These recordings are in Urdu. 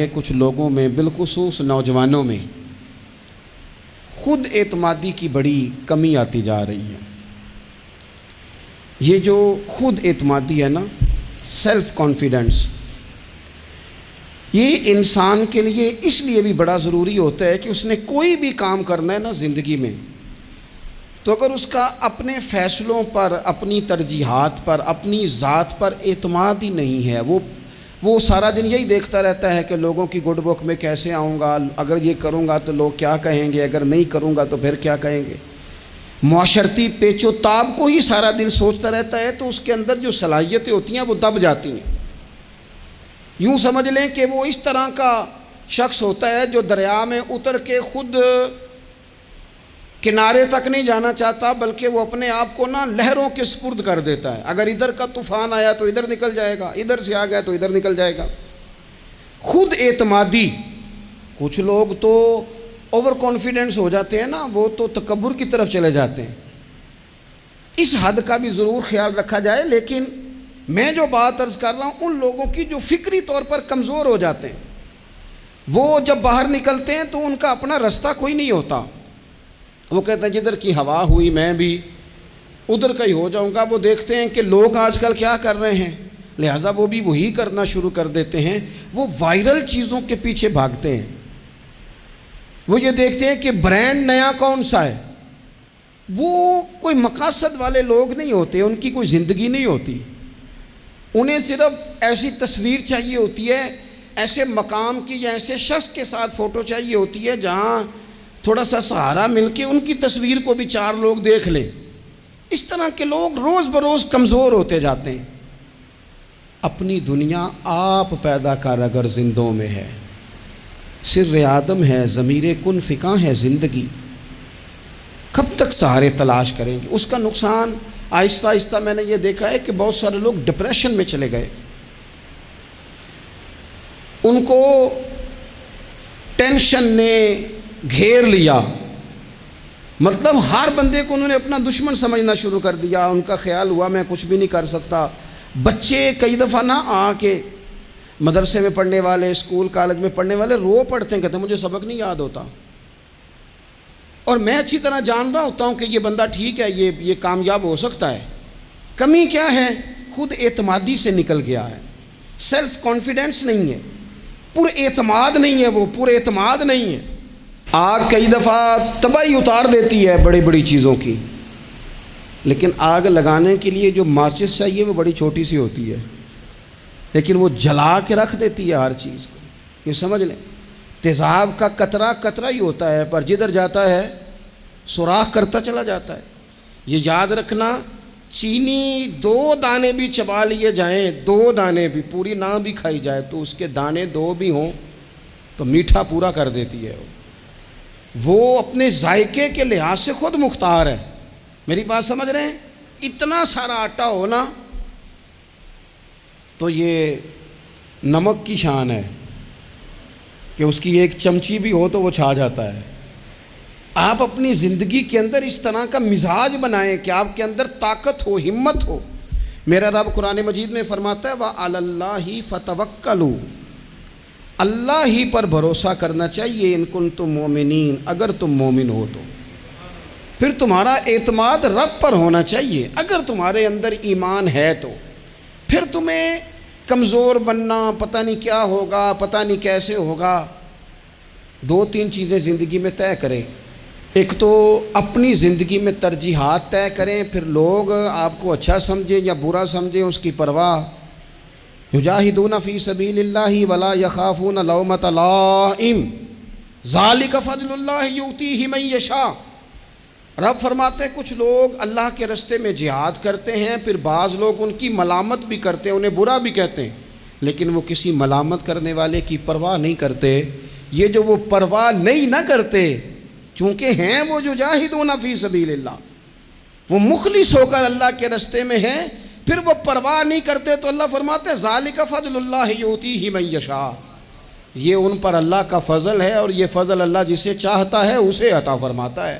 کچھ لوگوں میں بالخصوص نوجوانوں میں خود اعتمادی کی بڑی کمی آتی جا رہی ہے۔ یہ جو خود اعتمادی ہے نا، سیلف کانفیڈنس، یہ انسان کے لیے اس لیے بھی بڑا ضروری ہوتا ہے کہ اس نے کوئی بھی کام کرنا ہے نا زندگی میں، تو اگر اس کا اپنے فیصلوں پر، اپنی ترجیحات پر، اپنی ذات پر اعتماد ہی نہیں ہے، وہ سارا دن یہی دیکھتا رہتا ہے کہ لوگوں کی گڈ بک میں کیسے آؤں گا، اگر یہ کروں گا تو لوگ کیا کہیں گے، اگر نہیں کروں گا تو پھر کیا کہیں گے، معاشرتی پیچ و تاب کو ہی سارا دن سوچتا رہتا ہے، تو اس کے اندر جو صلاحیتیں ہوتی ہیں وہ دب جاتی ہیں۔ یوں سمجھ لیں کہ وہ اس طرح کا شخص ہوتا ہے جو دریا میں اتر کے خود کنارے تک نہیں جانا چاہتا، بلکہ وہ اپنے آپ کو نا لہروں کے سپرد کر دیتا ہے۔ اگر ادھر کا طوفان آیا تو ادھر نکل جائے گا، ادھر سے آ گیا تو ادھر نکل جائے گا۔ خود اعتمادی، کچھ لوگ تو اوور کانفیڈنس ہو جاتے ہیں نا، وہ تو تکبر کی طرف چلے جاتے ہیں۔ اس حد کا بھی ضرور خیال رکھا جائے، لیکن میں جو بات عرض کر رہا ہوں ان لوگوں کی جو فکری طور پر کمزور ہو جاتے ہیں، وہ جب باہر نکلتے ہیں تو ان کا اپنا رستہ کوئی نہیں ہوتا۔ وہ کہتے ہیں جدھر کی ہوا ہوئی میں بھی ادھر کا ہی ہو جاؤں گا۔ وہ دیکھتے ہیں کہ لوگ آج کل کیا کر رہے ہیں، لہٰذا وہ بھی وہی کرنا شروع کر دیتے ہیں۔ وہ وائرل چیزوں کے پیچھے بھاگتے ہیں۔ وہ یہ دیکھتے ہیں کہ برانڈ نیا کون سا ہے۔ وہ کوئی مقاصد والے لوگ نہیں ہوتے، ان کی کوئی زندگی نہیں ہوتی۔ انہیں صرف ایسی تصویر چاہیے ہوتی ہے، ایسے مقام کی یا ایسے شخص کے ساتھ فوٹو چاہیے ہوتی ہے جہاں تھوڑا سا سہارا مل کے ان کی تصویر کو بھی چار لوگ دیکھ لیں۔ اس طرح کے لوگ روز بروز کمزور ہوتے جاتے ہیں۔ اپنی دنیا آپ پیدا کر اگر زندوں میں ہے، سر آدم ہے، ضمیر کن فکاں ہے زندگی، کب تک سہارے تلاش کریں گے۔ اس کا نقصان آہستہ آہستہ میں نے یہ دیکھا ہے کہ بہت سارے لوگ ڈپریشن میں چلے گئے، ان کو ٹینشن نے گھیر لیا، مطلب ہر بندے کو انہوں نے اپنا دشمن سمجھنا شروع کر دیا۔ ان کا خیال ہوا میں کچھ بھی نہیں کر سکتا۔ بچے کئی دفعہ نہ آ کے مدرسے میں پڑھنے والے، اسکول کالج میں پڑھنے والے رو پڑھتے ہیں، کہتے ہیں مجھے سبق نہیں یاد ہوتا، اور میں اچھی طرح جان رہا ہوتا ہوں کہ یہ بندہ ٹھیک ہے، یہ کامیاب ہو سکتا ہے۔ کمی کیا ہے؟ خود اعتمادی سے نکل گیا ہے، سیلف کانفیڈنس نہیں ہے، پر اعتماد نہیں ہے، وہ پر اعتماد نہیں ہے۔ آگ کئی دفعہ تباہی اتار دیتی ہے بڑی بڑی چیزوں کی، لیکن آگ لگانے کے لیے جو ماچس چاہیے وہ بڑی چھوٹی سی ہوتی ہے، لیکن وہ جلا کے رکھ دیتی ہے ہر چیز کو۔ یہ سمجھ لیں، تیزاب کا قطرہ قطرہ ہی ہوتا ہے، پر جدھر جاتا ہے سوراخ کرتا چلا جاتا ہے۔ یہ یاد رکھنا، چینی 2 دانے بھی چبا لیے جائیں، 2 دانے بھی، پوری نہ بھی کھائی جائے تو اس کے دانے 2 بھی ہوں تو میٹھا پورا کر دیتی ہے۔ وہ اپنے ذائقے کے لحاظ سے خود مختار ہے۔ میری بات سمجھ رہے ہیں؟ اتنا سارا آٹا ہونا تو یہ نمک کی شان ہے کہ اس کی 1 چمچی بھی ہو تو وہ چھا جاتا ہے۔ آپ اپنی زندگی کے اندر اس طرح کا مزاج بنائیں کہ آپ کے اندر طاقت ہو، ہمت ہو۔ میرا رب قرآن مجید میں فرماتا ہے وَعَلَى اللَّهِ فَتَوَكَّلُوا، اللہ ہی پر بھروسہ کرنا چاہیے، ان کنتم مومنین، اگر تم مومن ہو تو۔ پھر تمہارا اعتماد رب پر ہونا چاہیے، اگر تمہارے اندر ایمان ہے تو۔ پھر تمہیں کمزور بننا، پتہ نہیں کیا ہوگا، پتہ نہیں کیسے ہوگا۔ 2-3 چیزیں زندگی میں طے کریں۔ ایک تو اپنی زندگی میں ترجیحات طے کریں، پھر لوگ آپ کو اچھا سمجھیں یا برا سمجھیں اس کی پرواہ۔ یجاہدون فی سبیل اللہ ولا یخافون لومۃ لائم ذالک فضل اللہ یؤتیہ من یشاء۔ رب فرماتے ہیں کچھ لوگ اللہ کے راستے میں جہاد کرتے ہیں، پھر بعض لوگ ان کی ملامت بھی کرتے ہیں، انہیں برا بھی کہتے ہیں، لیکن وہ کسی ملامت کرنے والے کی پرواہ نہیں کرتے۔ یہ جو وہ پرواہ نہیں نہ کرتے، چونکہ ہیں وہ جو جاہدون فی سبیل اللہ، وہ مخلص ہو کر اللہ کے راستے میں ہیں، پھر وہ پرواہ نہیں کرتے، تو اللہ فرماتے ہیں ذالک فضل اللہ یؤتیہ من یشاء، یہ ان پر اللہ کا فضل ہے، اور یہ فضل اللہ جسے چاہتا ہے اسے عطا فرماتا ہے۔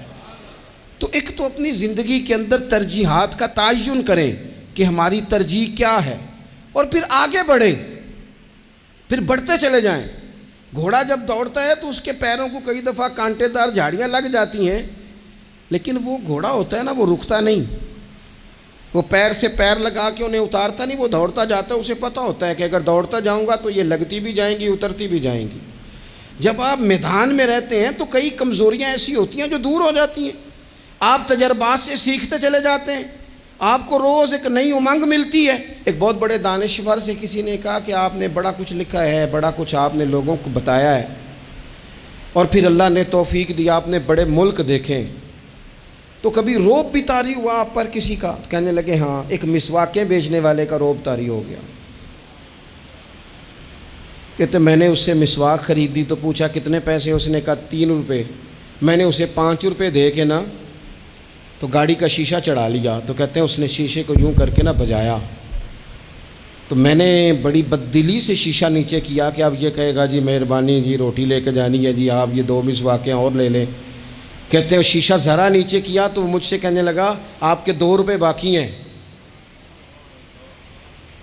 تو ایک تو اپنی زندگی کے اندر ترجیحات کا تعین کریں کہ ہماری ترجیح کیا ہے، اور پھر آگے بڑھیں، پھر بڑھتے چلے جائیں۔ گھوڑا جب دوڑتا ہے تو اس کے پیروں کو کئی دفعہ کانٹے دار جھاڑیاں لگ جاتی ہیں، لیکن وہ گھوڑا ہوتا ہے نا، وہ رکتا نہیں، وہ پیر سے پیر لگا کے انہیں اتارتا نہیں، وہ دوڑتا جاتا ہے، اسے پتہ ہوتا ہے کہ اگر دوڑتا جاؤں گا تو یہ لگتی بھی جائیں گی، اترتی بھی جائیں گی۔ جب آپ میدان میں رہتے ہیں تو کئی کمزوریاں ایسی ہوتی ہیں جو دور ہو جاتی ہیں، آپ تجربات سے سیکھتے چلے جاتے ہیں، آپ کو روز ایک نئی امنگ ملتی ہے۔ ایک بہت بڑے دانشور سے کسی نے کہا کہ آپ نے بڑا کچھ لکھا ہے، بڑا کچھ آپ نے لوگوں کو بتایا ہے، اور پھر اللہ نے توفیق دیا، آپ نے بڑے ملک دیکھیں، تو کبھی روب بھی طاری ہوا آپ پر کسی کا؟ کہنے لگے ہاں، ایک مسواکیں بیچنے والے کا روب طاری ہو گیا۔ کہتے میں نے اس سے مسواک خریدی تو پوچھا کتنے پیسے، اس نے کہا 3 روپے۔ میں نے اسے 5 روپے دے کے نا تو گاڑی کا شیشہ چڑھا لیا، تو کہتے ہیں اس نے شیشے کو یوں کر کے نا بجایا، تو میں نے بڑی بددلی سے شیشہ نیچے کیا کہ اب یہ کہے گا جی مہربانی جی روٹی لے کے جانی ہے جی، آپ یہ 2 مسواکیں اور لے لیں۔ کہتے ہیں شیشہ ذرا نیچے کیا تو مجھ سے کہنے لگا آپ کے 2 روپے باقی ہیں۔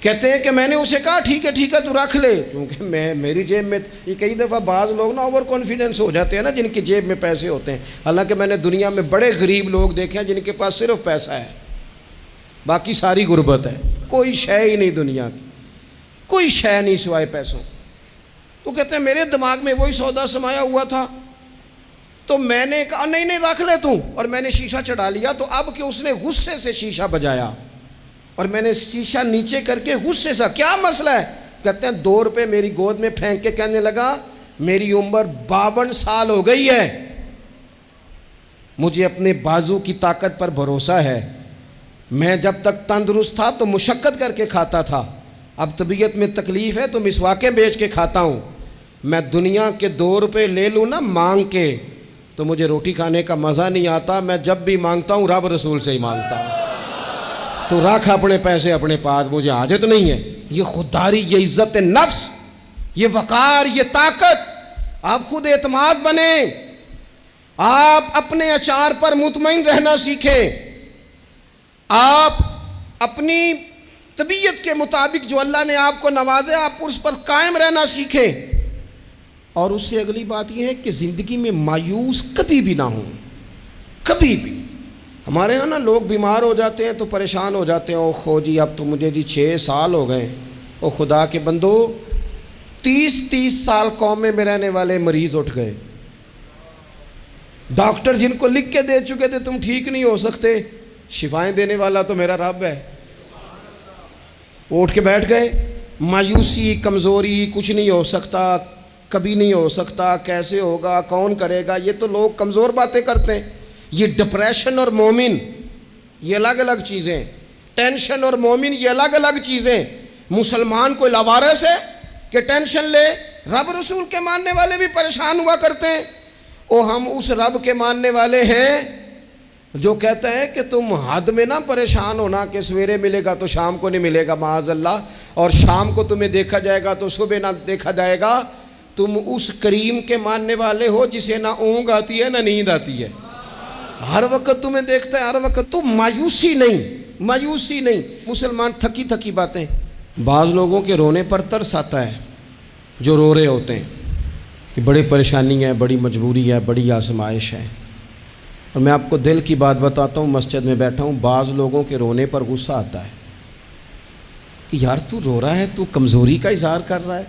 کہتے ہیں کہ میں نے اسے کہا ٹھیک ہے تو رکھ لے، کیونکہ میری جیب میں، یہ کئی دفعہ بعض لوگ نا اوور کانفیڈنس ہو جاتے ہیں نا جن کی جیب میں پیسے ہوتے ہیں، حالانکہ میں نے دنیا میں بڑے غریب لوگ دیکھے ہیں جن کے پاس صرف پیسہ ہے، باقی ساری غربت ہے، کوئی شے ہی نہیں دنیا کی، کوئی شے نہیں سوائے پیسوں۔ تو کہتے ہیں میرے دماغ میں وہی سودا سمایا ہوا تھا، تو میں نے کہا نہیں رکھ لے تو، اور میں نے شیشہ چڑھا لیا، تو اب کہ اس نے غصے سے شیشہ بجایا اور میں نے شیشہ نیچے کر کے غصے سے، کیا مسئلہ ہے؟ کہتے ہیں 2 روپے میری گود میں پھینک کے کہنے لگا میری عمر 52 سال ہو گئی ہے، مجھے اپنے بازو کی طاقت پر بھروسہ ہے، میں جب تک تندرست تھا تو مشقت کر کے کھاتا تھا، اب طبیعت میں تکلیف ہے تو مسواکیں بیچ کے کھاتا ہوں، میں دنیا کے 2 روپے لے لوں نا مانگ کے تو مجھے روٹی کھانے کا مزہ نہیں آتا، میں جب بھی مانگتا ہوں رب رسول سے ہی مانگتا ہوں، تو رکھ اپنے پیسے اپنے پاس، مجھے حاجت نہیں ہے۔ یہ خودداری، یہ عزت نفس، یہ وقار، یہ طاقت، آپ خود اعتماد بنیں، آپ اپنے اچار پر مطمئن رہنا سیکھیں، آپ اپنی طبیعت کے مطابق جو اللہ نے آپ کو نوازے آپ اس پر قائم رہنا سیکھیں، اور اس سے اگلی بات یہ ہے کہ زندگی میں مایوس کبھی بھی نہ ہوں، کبھی بھی۔ ہمارے ہاں نا لوگ بیمار ہو جاتے ہیں تو پریشان ہو جاتے ہیں، او خو جی اب تو مجھے جی 6 سال ہو گئے، او خدا کے بندو 30 سال قومے میں رہنے والے مریض اٹھ گئے، ڈاکٹر جن کو لکھ کے دے چکے تھے تم ٹھیک نہیں ہو سکتے، شفائیں دینے والا تو میرا رب ہے، وہ اٹھ کے بیٹھ گئے۔ مایوسی، کمزوری، کچھ نہیں ہو سکتا، کبھی نہیں ہو سکتا، کیسے ہوگا، کون کرے گا، یہ تو لوگ کمزور باتیں کرتے ہیں۔ یہ ڈپریشن اور مومن یہ الگ الگ چیزیں، ٹینشن اور مومن یہ الگ الگ چیزیں۔ مسلمان کوئی لاوارث ہے کہ ٹینشن لے؟ رب رسول کے ماننے والے بھی پریشان ہوا کرتے ہیں، اور ہم اس رب کے ماننے والے ہیں جو کہتا ہے کہ تم حد میں نہ پریشان ہونا کہ سویرے ملے گا تو شام کو نہیں ملے گا معاذ اللہ، اور شام کو تمہیں دیکھا جائے گا تو صبح نہ دیکھا جائے گا۔ تم اس کریم کے ماننے والے ہو جسے نہ اونگ آتی ہے نہ نیند آتی ہے، ہر وقت تمہیں دیکھتا ہے، ہر وقت۔ تو مایوسی نہیں۔ مسلمان تھکی باتیں، بعض لوگوں کے رونے پر ترس آتا ہے جو رو رہے ہوتے ہیں کہ بڑی پریشانی ہے، بڑی مجبوری ہے، بڑی آزمائش ہے، اور میں آپ کو دل کی بات بتاتا ہوں، مسجد میں بیٹھا ہوں، بعض لوگوں کے رونے پر غصہ آتا ہے کہ یار تو رو رہا ہے، تو کمزوری کا اظہار کر رہا ہے،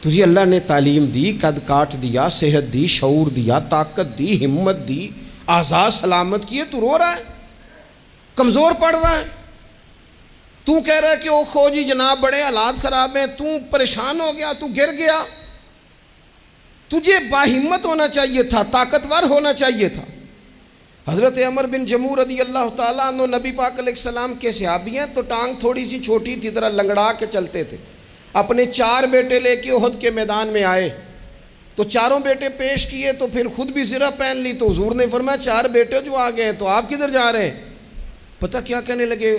تجھے اللہ نے تعلیم دی، قد کاٹ دیا، صحت دی، شعور دیا، طاقت دی، ہمت دی، آزاد سلامت کیے، تو رو رہا ہے، کمزور پڑ رہا ہے، تو کہہ رہا ہے کہ او خو جی جناب بڑے حالات خراب ہیں، تو پریشان ہو گیا، تو گر گیا۔ تجھے باہمت ہونا چاہیے تھا، طاقتور ہونا چاہیے تھا۔ حضرت عمر بن جموح رضی اللہ تعالیٰ عنہ نبی پاک علیہ السلام کے صحابی ہیں، تو ٹانگ تھوڑی سی چھوٹی تھی، طرح لنگڑا کے چلتے تھے، اپنے 4 بیٹے لے کے احد کے میدان میں آئے، تو چاروں بیٹے پیش کیے تو پھر خود بھی زرہ پہن لی، تو حضور نے فرمایا 4 بیٹے جو آگے ہیں تو آپ کدھر جا رہے ہیں؟ پتہ کیا کہنے لگے؟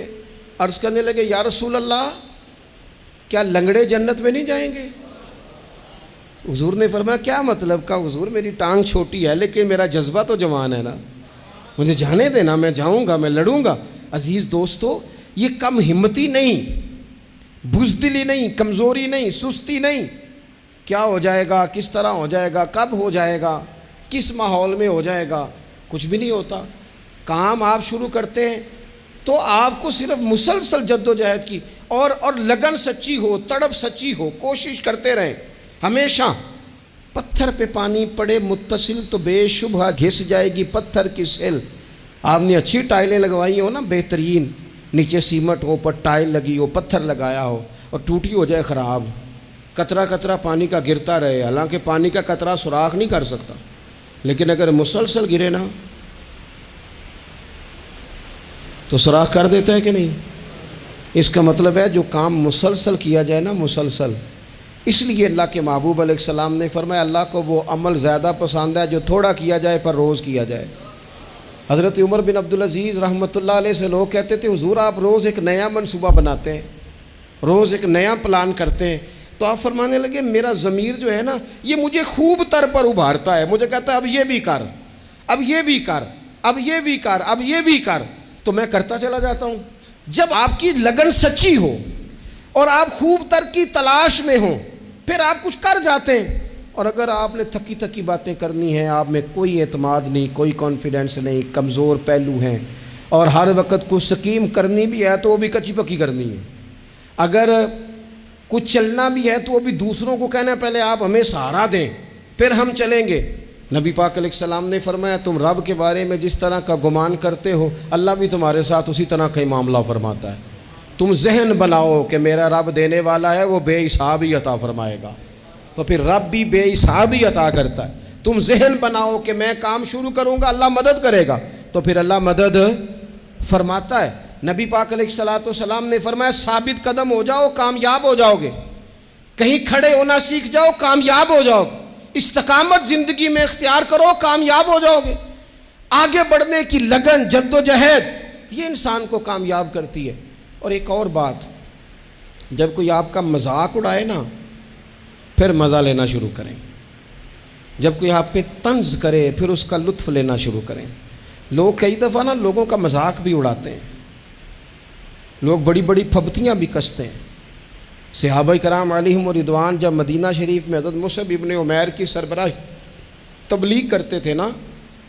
عرض کرنے لگے یا رسول اللہ کیا لنگڑے جنت میں نہیں جائیں گے؟ حضور نے فرمایا کیا مطلب کا حضور، میری ٹانگ چھوٹی ہے لیکن میرا جذبہ تو جوان ہے نا، مجھے جانے دینا، میں جاؤں گا، میں لڑوں گا۔ عزیز دوستو، یہ کم ہمتی نہیں، بزدلی نہیں، کمزوری نہیں، سستی نہیں کیا ہو جائے گا، کس طرح ہو جائے گا، کب ہو جائے گا، کس ماحول میں ہو جائے گا، کچھ بھی نہیں ہوتا۔ کام آپ شروع کرتے ہیں تو آپ کو صرف مسلسل جد و جہد کی اور لگن سچی ہو، تڑپ سچی ہو، کوشش کرتے رہیں ہمیشہ۔ پتھر پہ پانی پڑے متصل تو بے شبہ گھس جائے گی پتھر کی سیل۔ آپ نے اچھی ٹائلیں لگوائی ہو نا، بہترین، نیچے سیمنٹ ہو، اوپر ٹائل لگی ہو، پتھر لگایا ہو، اور ٹوٹی ہو جائے خراب، قطرہ قطرہ پانی کا گرتا رہے، حالانکہ پانی کا قطرہ سوراخ نہیں کر سکتا، لیکن اگر مسلسل گرے نا تو سوراخ کر دیتا ہے کہ نہیں؟ اس کا مطلب ہے جو کام مسلسل کیا جائے نا، مسلسل۔ اس لیے اللہ کے محبوب علیہ السلام نے فرمایا اللہ کو وہ عمل زیادہ پسند ہے جو تھوڑا کیا جائے پر روز کیا جائے۔ حضرت عمر بن عبدالعزیز رحمۃ اللہ علیہ سے لوگ کہتے تھے حضور آپ روز ایک نیا منصوبہ بناتے ہیں، روز ایک نیا پلان کرتے ہیں، تو آپ فرمانے لگے میرا ضمیر جو ہے نا یہ مجھے خوب تر پر ابھارتا ہے، مجھے کہتا ہے اب یہ بھی کر، اب یہ بھی کر، اب یہ بھی کر، اب یہ بھی کر، تو میں کرتا چلا جاتا ہوں۔ جب آپ کی لگن سچی ہو اور آپ خوب تر کی تلاش میں ہوں پھر آپ کچھ کر جاتے ہیں، اور اگر آپ نے تھکی تھکی باتیں کرنی ہیں، آپ میں کوئی اعتماد نہیں، کوئی کانفیڈنس نہیں، کمزور پہلو ہیں، اور ہر وقت کچھ سکیم کرنی بھی ہے تو وہ بھی کچی پکی کرنی ہے، اگر کچھ چلنا بھی ہے تو وہ بھی دوسروں کو کہنا ہے پہلے آپ ہمیں سہارا دیں پھر ہم چلیں گے۔ نبی پاک علیہ السلام نے فرمایا تم رب کے بارے میں جس طرح کا گمان کرتے ہو اللہ بھی تمہارے ساتھ اسی طرح کا ہی معاملہ فرماتا ہے۔ تم ذہن بناؤ کہ میرا رب دینے والا ہے، وہ بے حساب ہی عطا فرمائے گا، تو پھر رب بھی بے حساب ہی عطا کرتا ہے۔ تم ذہن بناؤ کہ میں کام شروع کروں گا اللہ مدد کرے گا، تو پھر اللہ مدد فرماتا ہے۔ نبی پاک علیہ السلام نے فرمایا ثابت قدم ہو جاؤ کامیاب ہو جاؤ گے، کہیں کھڑے ہونا سیکھ جاؤ کامیاب ہو جاؤ گے، استقامت زندگی میں اختیار کرو کامیاب ہو جاؤ گے۔ آگے بڑھنے کی لگن، جد و جہد، یہ انسان کو کامیاب کرتی ہے۔ اور ایک اور بات، جب کوئی آپ کا مذاق اڑائے نا پھر مزہ لینا شروع کریں، جب کوئی آپ پہ طنز کرے پھر اس کا لطف لینا شروع کریں۔ لوگ کئی دفعہ نا لوگوں کا مذاق بھی اڑاتے ہیں، لوگ بڑی بڑی پھبتیاں بھی کستے ہیں۔ صحابہ کرام علیہم رضوان جب مدینہ شریف میں حضرت مصعب ابن عمیر کی سربراہی تبلیغ کرتے تھے نا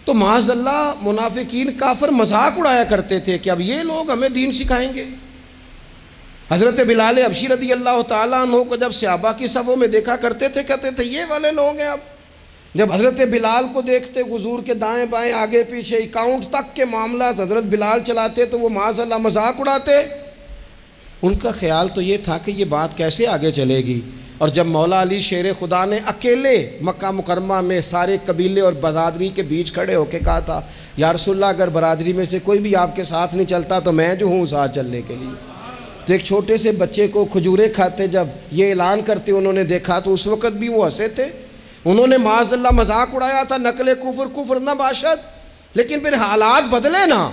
تو معاذ اللہ منافقین کافر مذاق اڑایا کرتے تھے کہ اب یہ لوگ ہمیں دین سکھائیں گے۔ حضرت بلال حبشی رضی اللہ تعالیٰ عنہ کو جب صحابہ کی صفوں میں دیکھا کرتے تھے کہتے تھے یہ والے لوگ ہیں۔ اب جب حضرت بلال کو دیکھتے حضور کے دائیں بائیں آگے پیچھے اکاؤنٹ تک کے معاملات حضرت بلال چلاتے تو وہ معاذ اللہ مذاق اڑاتے۔ ان کا خیال تو یہ تھا کہ یہ بات کیسے آگے چلے گی، اور جب مولا علی شیر خدا نے اکیلے مکہ مکرمہ میں سارے قبیلے اور برادری کے بیچ کھڑے ہو کے کہا تھا یا رسول اللہ اگر برادری میں سے کوئی بھی آپ کے ساتھ نہیں چلتا تو میں جو ہوں ساتھ چلنے کے لیے، تو ایک چھوٹے سے بچے کو کھجورے کھاتے جب یہ اعلان کرتے انہوں نے دیکھا تو اس وقت بھی وہ ہنسے تھے، انہوں نے معاذ اللہ مذاق اڑایا تھا نقل کفر نہ باشد، لیکن پھر حالات بدلے نا،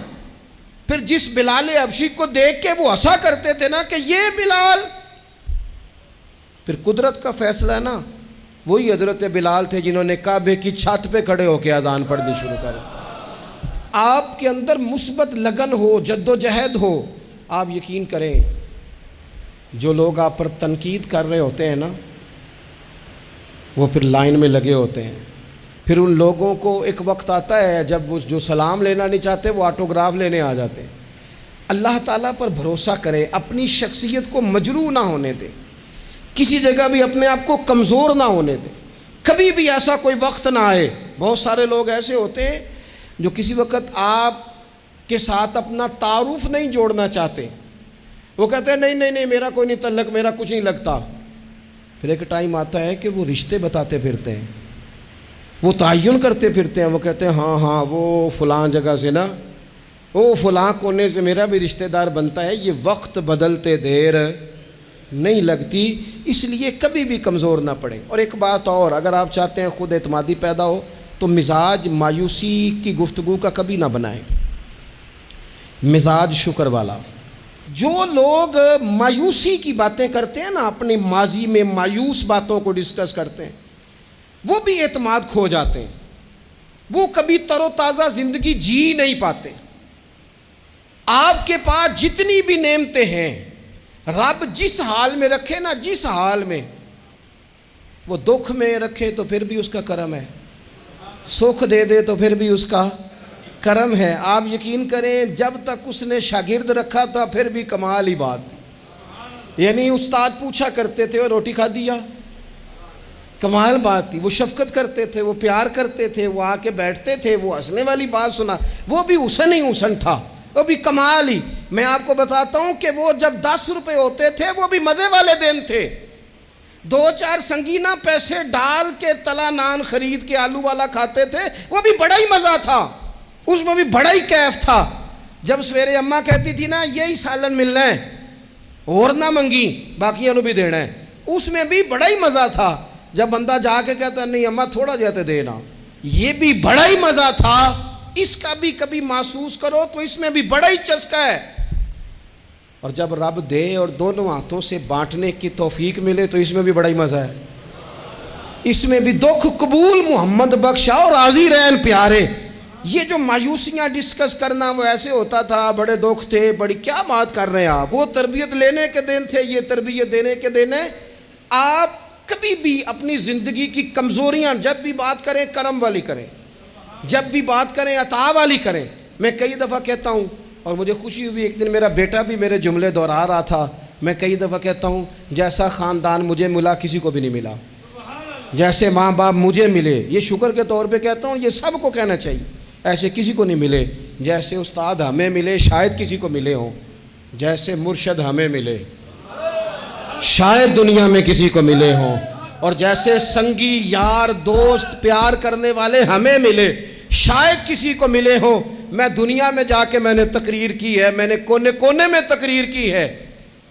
پھر جس بلال حبشی کو دیکھ کے وہ ہنسا کرتے تھے نا کہ یہ بلال، پھر قدرت کا فیصلہ ہے نا، وہی حضرت بلال تھے جنہوں نے کعبے کی چھت پہ کھڑے ہو کے اذان پڑھنی شروع کر۔ آپ کے اندر مثبت لگن ہو، جد و جہد ہو، آپ یقین کریں جو لوگ آپ پر تنقید کر رہے ہوتے ہیں نا وہ پھر لائن میں لگے ہوتے ہیں، پھر ان لوگوں کو ایک وقت آتا ہے جب وہ جو سلام لینا نہیں چاہتے وہ آٹوگراف لینے آ جاتے ہیں۔ اللہ تعالیٰ پر بھروسہ کرے، اپنی شخصیت کو مجروح نہ ہونے دے، کسی جگہ بھی اپنے آپ کو کمزور نہ ہونے دے، کبھی بھی ایسا کوئی وقت نہ آئے۔ بہت سارے لوگ ایسے ہوتے ہیں جو کسی وقت آپ کے ساتھ اپنا تعارف نہیں جوڑنا چاہتے، وہ کہتے ہیں نہیں میرا کوئی نہیں تعلق، میرا کچھ نہیں لگتا، پھر ایک ٹائم آتا ہے کہ وہ رشتے بتاتے پھرتے ہیں، وہ تعین کرتے پھرتے ہیں، وہ کہتے ہیں ہاں وہ فلاں جگہ سے نا، وہ فلاں کونے سے میرا بھی رشتہ دار بنتا ہے۔ یہ وقت بدلتے دیر نہیں لگتی، اس لیے کبھی بھی کمزور نہ پڑیں۔ اور ایک بات اور، اگر آپ چاہتے ہیں خود اعتمادی پیدا ہو تو مزاج مایوسی کی گفتگو کا کبھی نہ بنائیں، مزاج شکر والا۔ جو لوگ مایوسی کی باتیں کرتے ہیں نا، اپنے ماضی میں مایوس باتوں کو ڈسکس کرتے ہیں، وہ بھی اعتماد کھو جاتے ہیں، وہ کبھی تر و تازہ زندگی جی نہیں پاتے۔ آپ کے پاس جتنی بھی نعمتیں ہیں رب جس حال میں رکھے نا، جس حال میں، وہ دکھ میں رکھے تو پھر بھی اس کا کرم ہے، سکھ دے دے تو پھر بھی اس کا کرم ہے۔ آپ یقین کریں جب تک اس نے شاگرد رکھا تھا پھر بھی کمال ہی بات تھی، یعنی استاد پوچھا کرتے تھے اور روٹی کھا دیا، کمال بات تھی۔ وہ شفقت کرتے تھے، وہ پیار کرتے تھے، وہ آ کے بیٹھتے تھے، وہ ہنسنے والی بات سنا، وہ بھی حسن ہی حسن تھا، وہ بھی کمال ہی۔ میں آپ کو بتاتا ہوں کہ وہ جب 10 روپے ہوتے تھے وہ بھی مزے والے دن تھے، 2-4 سنگینہ پیسے ڈال کے تلا نان خرید کے آلو والا کھاتے تھے، وہ بھی بڑا ہی مزہ تھا، اس میں بھی بڑا ہی کیف تھا۔ جب سویرے اماں کہتی تھی نا یہی سالن ملنا ہے اور نہ منگی باقیوں بھی دینا ہے، اس میں بھی بڑا ہی مزہ تھا۔ جب بندہ جا کے کہتا نہیں اماں تھوڑا جاتے دینا، یہ بھی بڑا ہی مزہ تھا۔ اس کا بھی کبھی محسوس کرو تو اس میں بھی بڑا ہی چسکا ہے۔ اور جب رب دے اور دونوں ہاتھوں سے بانٹنے کی توفیق ملے تو اس میں بھی بڑا ہی مزہ ہے۔ اس میں بھی دکھ قبول محمد بخشا اور راضی رہن پیارے۔ یہ جو مایوسیاں ڈسکس کرنا وہ ایسے ہوتا تھا، بڑے دکھ تھے، بڑی کیا بات کر رہے ہیں آپ، وہ تربیت لینے کے دن تھے، یہ تربیت دینے کے دن ہے۔ آپ کبھی بھی اپنی زندگی کی کمزوریاں جب بھی بات کریں کرم والی کریں، جب بھی بات کریں عطا والی کریں۔ میں کئی دفعہ کہتا ہوں اور مجھے خوشی ہوئی، ایک دن میرا بیٹا بھی میرے جملے دہرا رہا تھا، میں کئی دفعہ کہتا ہوں جیسا خاندان مجھے ملا کسی کو بھی نہیں ملا، جیسے ماں باپ مجھے ملے، یہ شکر کے طور پہ کہتا ہوں، یہ سب کو کہنا چاہیے، ایسے کسی کو نہیں ملے۔ جیسے استاد ہمیں ملے شاید کسی کو ملے ہوں، جیسے مرشد ہمیں ملے شاید دنیا میں کسی کو ملے ہوں، اور جیسے سنگی یار دوست پیار کرنے والے ہمیں ملے شاید کسی کو ملے ہوں۔ میں دنیا میں جا کے میں نے تقریر کی ہے، میں نے کونے کونے میں تقریر کی ہے،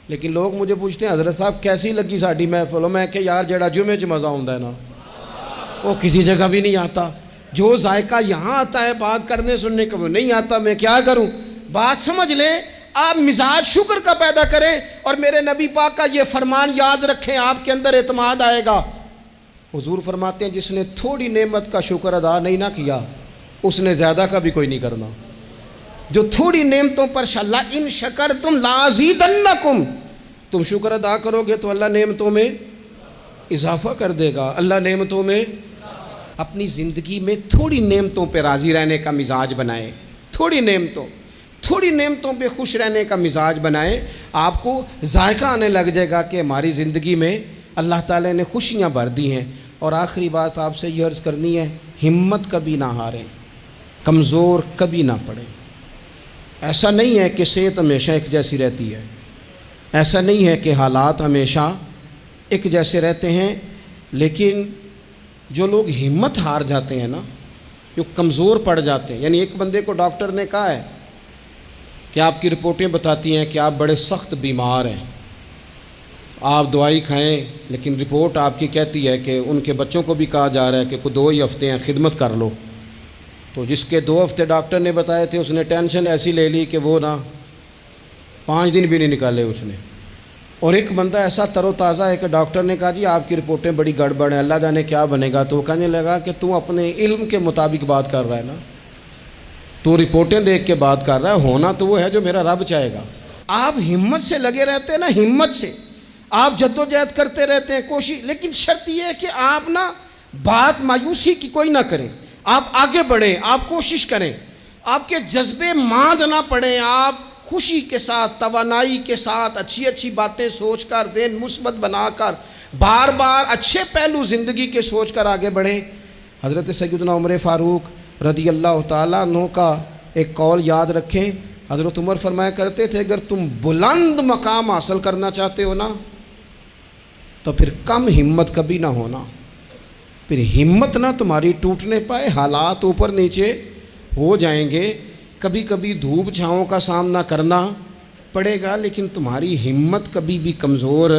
لیکن لوگ مجھے پوچھتے ہیں حضرت صاحب کیسی لگی ساڈی محفل؟ میں کہ یار جڑا جمعے چ مزہ ہوندا ہے نا وہ کسی جگہ بھی نہیں آتا، جو ذائقہ یہاں آتا ہے بات کرنے سننے کا وہ نہیں آتا۔ میں کیا کروں؟ بات سمجھ لیں، آپ مزاج شکر کا پیدا کریں اور میرے نبی پاک کا یہ فرمان یاد رکھیں، آپ کے اندر اعتماد آئے گا۔ حضور فرماتے ہیں جس نے تھوڑی نعمت کا شکر ادا نہیں نہ کیا اس نے زیادہ کا بھی کوئی نہیں کرنا۔ جو تھوڑی نعمتوں پر اللہ ان شکرتم لازیدنکم، تم شکر ادا کرو گے تو اللہ نعمتوں میں اضافہ کر دے گا، اللہ نعمتوں میں۔ اپنی زندگی میں تھوڑی نعمتوں پہ راضی رہنے کا مزاج بنائیں، تھوڑی نعمتوں پہ خوش رہنے کا مزاج بنائیں، آپ کو ذائقہ آنے لگ جائے گا کہ ہماری زندگی میں اللہ تعالیٰ نے خوشیاں بھر دی ہیں۔ اور آخری بات آپ سے یہ عرض کرنی ہے، ہمت کبھی نہ ہاریں، کمزور کبھی نہ پڑیں۔ ایسا نہیں ہے کہ صحت ہمیشہ ایک جیسی رہتی ہے، ایسا نہیں ہے کہ حالات ہمیشہ ایک جیسے رہتے ہیں، لیکن جو لوگ ہمت ہار جاتے ہیں نا، جو کمزور پڑ جاتے ہیں، یعنی ایک بندے کو ڈاکٹر نے کہا ہے کہ آپ کی رپورٹیں بتاتی ہیں کہ آپ بڑے سخت بیمار ہیں، آپ دوائی کھائیں، لیکن رپورٹ آپ کی کہتی ہے کہ ان کے بچوں کو بھی کہا جا رہا ہے کہ کوئی 2 ہی ہفتے ہیں خدمت کر لو۔ تو جس کے 2 ہفتے ڈاکٹر نے بتائے تھے اس نے ٹینشن ایسی لے لی کہ وہ 5 دن بھی نہیں نکالے اس نے۔ اور ایک بندہ ایسا تر و تازہ ہے کہ ڈاکٹر نے کہا جی آپ کی رپورٹیں بڑی گڑبڑ ہیں، اللہ جانے کیا بنے گا۔ تو وہ کہنے لگا کہ تو اپنے علم کے مطابق بات کر رہا ہے نا، تو رپورٹیں دیکھ کے بات کر رہا ہے، ہونا تو وہ ہے جو میرا رب چاہے گا۔ آپ ہمت سے لگے رہتے ہیں نا، ہمت سے آپ جدوجہد کرتے رہتے ہیں، کوشش، لیکن شرط یہ ہے کہ آپ بات مایوسی کی کوئی نہ کریں، آپ آگے بڑھیں، آپ کوشش کریں، آپ کے جذبے ماند نہ پڑیں، آپ خوشی کے ساتھ، توانائی کے ساتھ، اچھی اچھی باتیں سوچ کر، ذہن مثبت بنا کر، بار بار اچھے پہلو زندگی کے سوچ کر آگے بڑھیں۔ حضرت سیدنا عمر فاروق رضی اللہ تعالیٰ عنہ کا ایک قول یاد رکھیں، حضرت عمر فرمایا کرتے تھے اگر تم بلند مقام حاصل کرنا چاہتے ہو نا تو پھر کم ہمت کبھی نہ ہونا، پھر ہمت نہ تمہاری ٹوٹنے پائے، حالات اوپر نیچے ہو جائیں گے، کبھی کبھی دھوپ چھاؤں کا سامنا کرنا پڑے گا، لیکن تمہاری ہمت کبھی بھی کمزور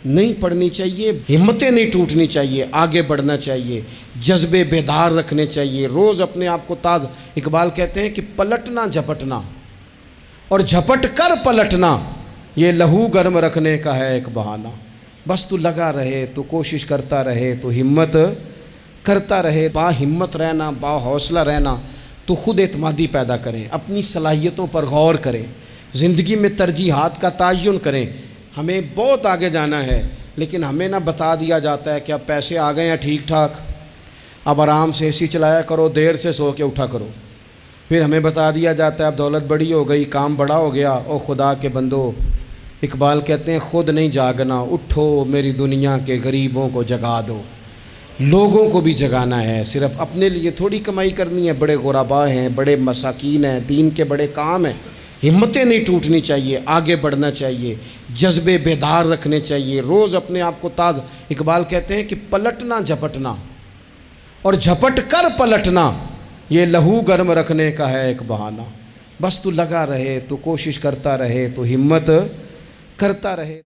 نہیں پڑنی چاہیے، ہمتیں نہیں ٹوٹنی چاہیے، آگے بڑھنا چاہیے، جذبے بیدار رکھنے چاہیے، روز اپنے آپ کو تازہ۔ اقبال کہتے ہیں کہ پلٹنا جھپٹنا اور جھپٹ کر پلٹنا یہ لہو گرم رکھنے کا ہے ایک بہانہ۔ بس تو لگا رہے، تو کوشش کرتا رہے، تو ہمت کرتا رہے، با ہمت رہنا، با حوصلہ رہنا، تو خود اعتمادی پیدا کریں، اپنی صلاحیتوں پر غور کریں، زندگی میں ترجیحات کا تعین کریں۔ ہمیں بہت آگے جانا ہے، لیکن ہمیں نہ بتا دیا جاتا ہے کہ اب پیسے آ گئے ہیں ٹھیک ٹھاک، اب آرام سے اے سی چلایا کرو، دیر سے سو کے اٹھا کرو۔ پھر ہمیں بتا دیا جاتا ہے اب دولت بڑی ہو گئی، کام بڑا ہو گیا۔ او خدا کے بندو، اقبال کہتے ہیں خود نہیں جاگنا، اٹھو میری دنیا کے غریبوں کو جگا دو۔ لوگوں کو بھی جگانا ہے، صرف اپنے لیے تھوڑی کمائی کرنی ہے۔ بڑے غرباء ہیں، بڑے مساکین ہیں، دین کے بڑے کام ہیں، ہمتیں نہیں ٹوٹنی چاہیے، آگے بڑھنا چاہیے، جذبے بیدار رکھنے چاہیے، روز اپنے آپ کو تازہ۔ اقبال کہتے ہیں کہ پلٹنا جھپٹنا اور جھپٹ کر پلٹنا یہ لہو گرم رکھنے کا ہے ایک بہانہ۔ بس تو لگا رہے، تو کوشش کرتا رہے، تو ہمت کرتا رہے۔